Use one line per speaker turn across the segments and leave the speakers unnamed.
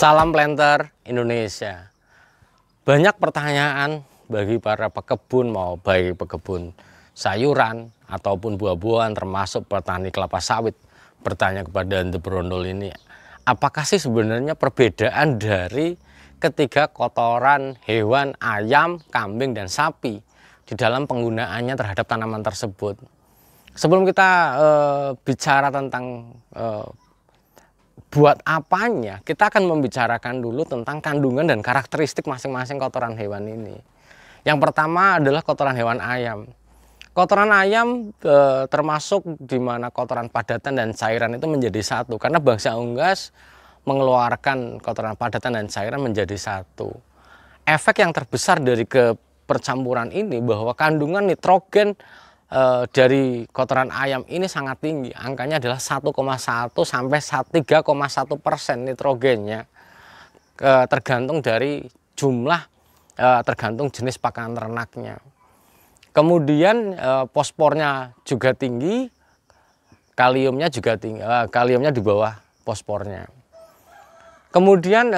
Salam planter Indonesia. Banyak pertanyaan bagi para pekebun, mau baik pekebun sayuran ataupun buah-buahan, termasuk petani kelapa sawit, bertanya kepada The Brondol ini, apakah sih sebenarnya perbedaan dari ketiga kotoran hewan ayam, kambing, dan sapi di dalam penggunaannya terhadap tanaman tersebut. Sebelum kita bicara tentang buat apanya, kita akan membicarakan dulu tentang kandungan dan karakteristik masing-masing kotoran hewan ini. Yang pertama adalah kotoran hewan ayam. Kotoran ayam termasuk di mana kotoran padatan dan cairan itu menjadi satu, karena bangsa unggas mengeluarkan kotoran padatan dan cairan menjadi satu. Efek yang terbesar dari kepercampuran ini bahwa kandungan nitrogen dari kotoran ayam ini sangat tinggi, angkanya adalah 1,1 sampai 3,1% nitrogennya, tergantung dari jumlah, tergantung jenis pakan ternaknya. Kemudian fosfornya juga tinggi, kaliumnya juga tinggi, kaliumnya di bawah fosfornya. Kemudian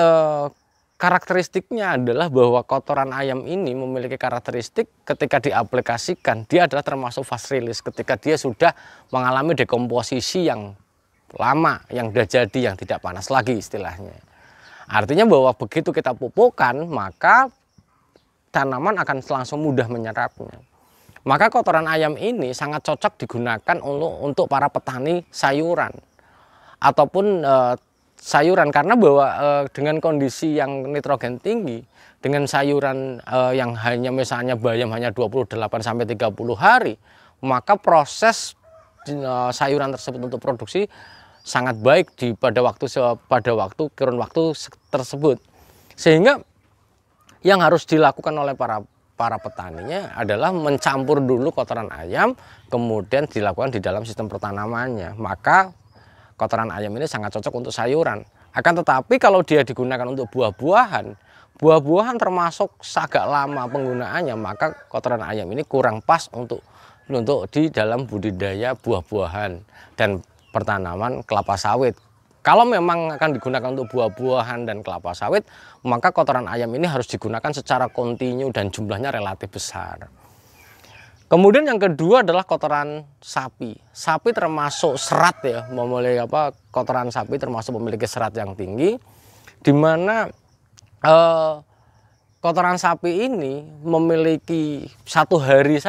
karakteristiknya adalah bahwa kotoran ayam ini memiliki karakteristik ketika diaplikasikan, dia adalah termasuk fast release ketika dia sudah mengalami dekomposisi yang lama, yang sudah jadi, yang tidak panas lagi istilahnya. Artinya bahwa begitu kita pupukkan, maka tanaman akan langsung mudah menyerapnya. Maka kotoran ayam ini sangat cocok digunakan untuk para petani sayuran ataupun sayuran, karena bahwa dengan kondisi yang nitrogen tinggi, dengan sayuran yang hanya misalnya bayam hanya 28 sampai 30 hari, maka proses sayuran tersebut untuk produksi sangat baik pada waktu kurun waktu tersebut. Sehingga yang harus dilakukan oleh para petaninya adalah mencampur dulu kotoran ayam, kemudian dilakukan di dalam sistem pertanamannya. Maka kotoran ayam ini sangat cocok untuk sayuran. Akan tetapi kalau dia digunakan untuk buah-buahan termasuk agak lama penggunaannya, maka kotoran ayam ini kurang pas untuk di dalam budidaya buah-buahan dan pertanaman kelapa sawit. Kalau memang akan digunakan untuk buah-buahan dan kelapa sawit, maka kotoran ayam ini harus digunakan secara kontinu dan jumlahnya relatif besar. Kemudian yang kedua adalah kotoran sapi. Sapi termasuk serat ya, kotoran sapi termasuk memiliki serat yang tinggi, di mana kotoran sapi ini memiliki satu hari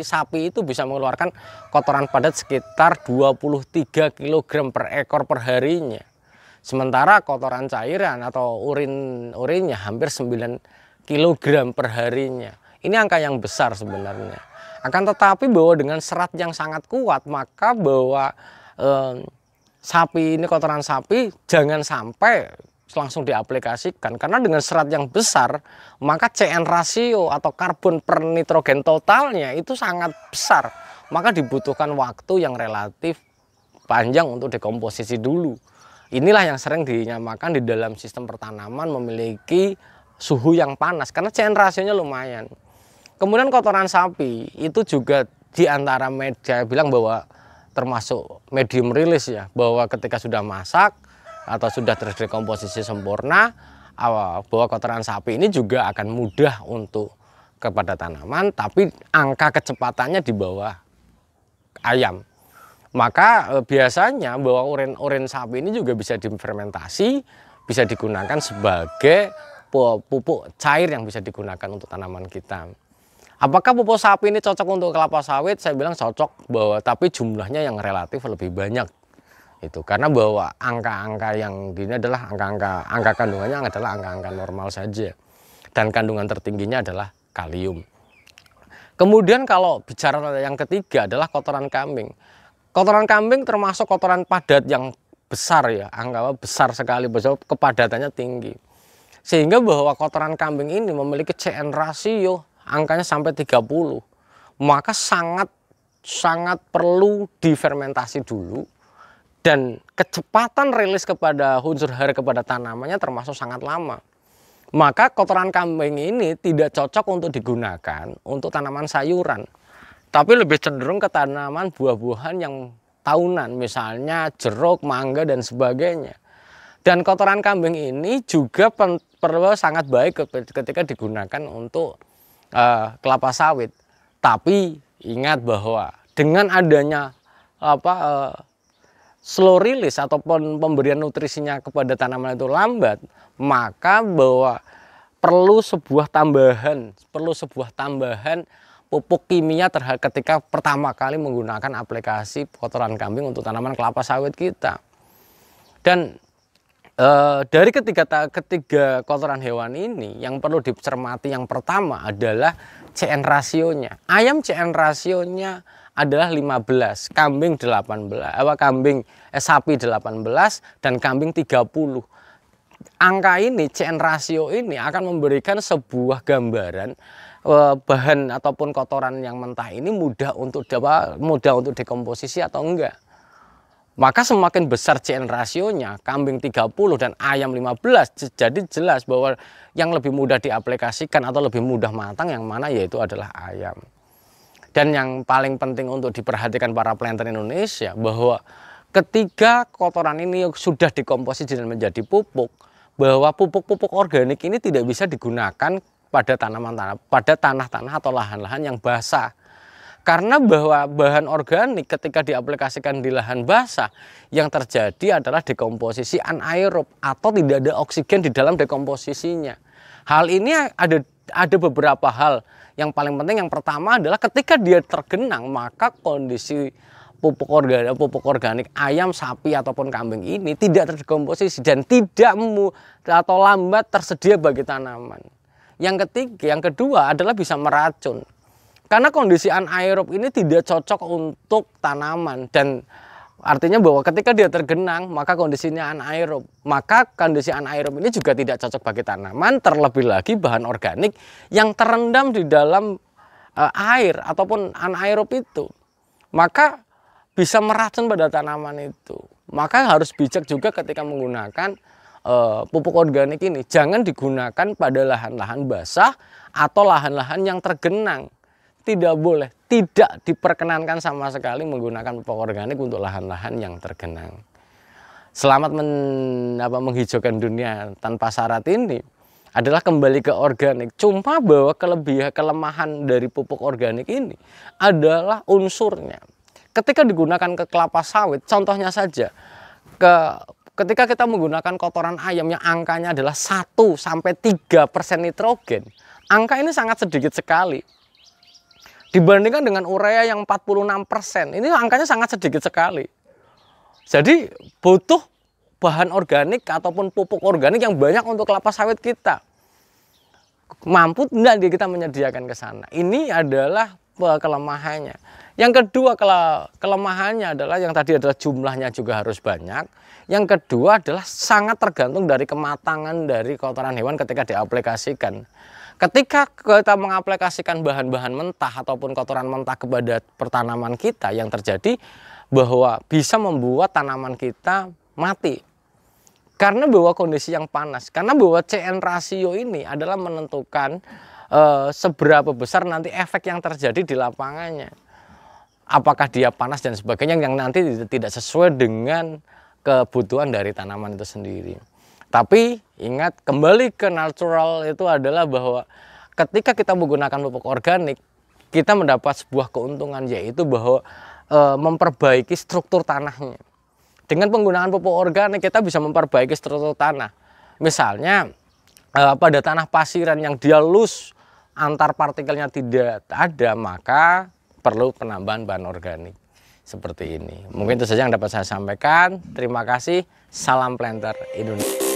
sapi itu bisa mengeluarkan kotoran padat sekitar 23 kg per ekor per harinya. Sementara kotoran cairan atau urinnya hampir 9 kg per harinya. Ini angka yang besar sebenarnya. Akan tetapi bahwa dengan serat yang sangat kuat, maka bahwa kotoran sapi jangan sampai langsung diaplikasikan, karena dengan serat yang besar, maka CN rasio atau karbon per nitrogen totalnya itu sangat besar. Maka dibutuhkan waktu yang relatif panjang untuk dekomposisi dulu. Inilah yang sering dinamakan di dalam sistem pertanaman memiliki suhu yang panas, karena CN rasionya lumayan. Kemudian kotoran sapi itu juga diantara media, bilang bahwa termasuk medium release ya, bahwa ketika sudah masak atau sudah terdekomposisi sempurna, bahwa kotoran sapi ini juga akan mudah untuk kepada tanaman, tapi angka kecepatannya di bawah ayam. Maka biasanya bahwa urin sapi ini juga bisa difermentasi, bisa digunakan sebagai pupuk cair yang bisa digunakan untuk tanaman kita. Apakah pupuk sapi ini cocok untuk kelapa sawit? Saya bilang cocok, tapi jumlahnya yang relatif lebih banyak. Itu karena bahwa angka-angka yang ini adalah angka kandungannya adalah angka-angka normal saja. Dan kandungan tertingginya adalah kalium. Kemudian kalau bicara yang ketiga adalah kotoran kambing. Kotoran kambing termasuk kotoran padat yang besar ya, angka besar sekali, kepadatannya tinggi. Sehingga bahwa kotoran kambing ini memiliki CN rasio angkanya sampai 30, maka sangat perlu difermentasi dulu, dan kecepatan rilis kepada unsur hara kepada tanamannya termasuk sangat lama. Maka kotoran kambing ini tidak cocok untuk digunakan untuk tanaman sayuran, tapi lebih cenderung ke tanaman buah-buahan yang tahunan, misalnya jeruk, mangga, dan sebagainya. Dan kotoran kambing ini juga perlu sangat baik ketika digunakan untuk kelapa sawit. Tapi ingat bahwa dengan adanya slow release ataupun pemberian nutrisinya kepada tanaman itu lambat, maka bahwa perlu sebuah tambahan pupuk kimia ketika pertama kali menggunakan aplikasi kotoran kambing untuk tanaman kelapa sawit kita. Dan dari ketiga kotoran hewan ini yang perlu dicermati yang pertama adalah CN rasionya. Ayam CN rasionya adalah 15, kambing 18, sapi 18 dan kambing 30. Angka ini CN rasio ini akan memberikan sebuah gambaran bahan ataupun kotoran yang mentah ini mudah untuk dekomposisi atau enggak. Maka semakin besar CN rasionya, kambing 30 dan ayam 15, jadi jelas bahwa yang lebih mudah diaplikasikan atau lebih mudah matang yang mana, yaitu adalah ayam. Dan yang paling penting untuk diperhatikan para planter Indonesia, bahwa ketika kotoran ini sudah dikomposisi dan menjadi pupuk, bahwa pupuk-pupuk organik ini tidak bisa digunakan pada tanah-tanah atau lahan-lahan yang basah. Karena bahwa bahan organik ketika diaplikasikan di lahan basah, yang terjadi adalah dekomposisi anaerob atau tidak ada oksigen di dalam dekomposisinya. Hal ini ada beberapa hal. Yang paling penting yang pertama adalah ketika dia tergenang, maka kondisi pupuk organik ayam, sapi ataupun kambing ini tidak terdekomposisi dan tidak atau lambat tersedia bagi tanaman. Yang kedua adalah bisa meracun. Karena kondisi anaerob ini tidak cocok untuk tanaman, dan artinya bahwa ketika dia tergenang maka kondisinya anaerob. Maka kondisi anaerob ini juga tidak cocok bagi tanaman, terlebih lagi bahan organik yang terendam di dalam air ataupun anaerob itu. Maka bisa meracun pada tanaman itu. Maka harus bijak juga ketika menggunakan pupuk organik ini. Jangan digunakan pada lahan-lahan basah atau lahan-lahan yang tergenang. Tidak boleh, tidak diperkenankan sama sekali menggunakan pupuk organik untuk lahan-lahan yang tergenang. Selamat menghijaukan dunia tanpa syarat ini adalah kembali ke organik. Cuma bahwa kelemahan dari pupuk organik ini adalah unsurnya. Ketika digunakan ke kelapa sawit, contohnya saja, ketika kita menggunakan kotoran ayam yang angkanya adalah 1–3% nitrogen, angka ini sangat sedikit sekali. Dibandingkan dengan urea yang 46%, ini angkanya sangat sedikit sekali. Jadi butuh bahan organik ataupun pupuk organik yang banyak untuk kelapa sawit kita. Mampu tidak kita menyediakan ke sana? Ini adalah kelemahannya. Yang kedua kelemahannya adalah yang tadi adalah jumlahnya juga harus banyak. Yang kedua adalah sangat tergantung dari kematangan dari kotoran hewan ketika diaplikasikan. Ketika kita mengaplikasikan bahan-bahan mentah ataupun kotoran mentah kepada pertanaman kita, yang terjadi bahwa bisa membuat tanaman kita mati. Karena bahwa kondisi yang panas, karena bahwa CN rasio ini adalah menentukan seberapa besar nanti efek yang terjadi di lapangannya. Apakah dia panas dan sebagainya yang nanti tidak sesuai dengan kebutuhan dari tanaman itu sendiri. Tapi ingat, kembali ke natural itu adalah bahwa ketika kita menggunakan pupuk organik, kita mendapat sebuah keuntungan, yaitu bahwa memperbaiki struktur tanahnya. Dengan penggunaan pupuk organik kita bisa memperbaiki struktur tanah. Misalnya pada tanah pasiran yang dia loose, antar partikelnya tidak ada, maka perlu penambahan bahan organik seperti ini. Mungkin itu saja yang dapat saya sampaikan. Terima kasih. Salam planter Indonesia.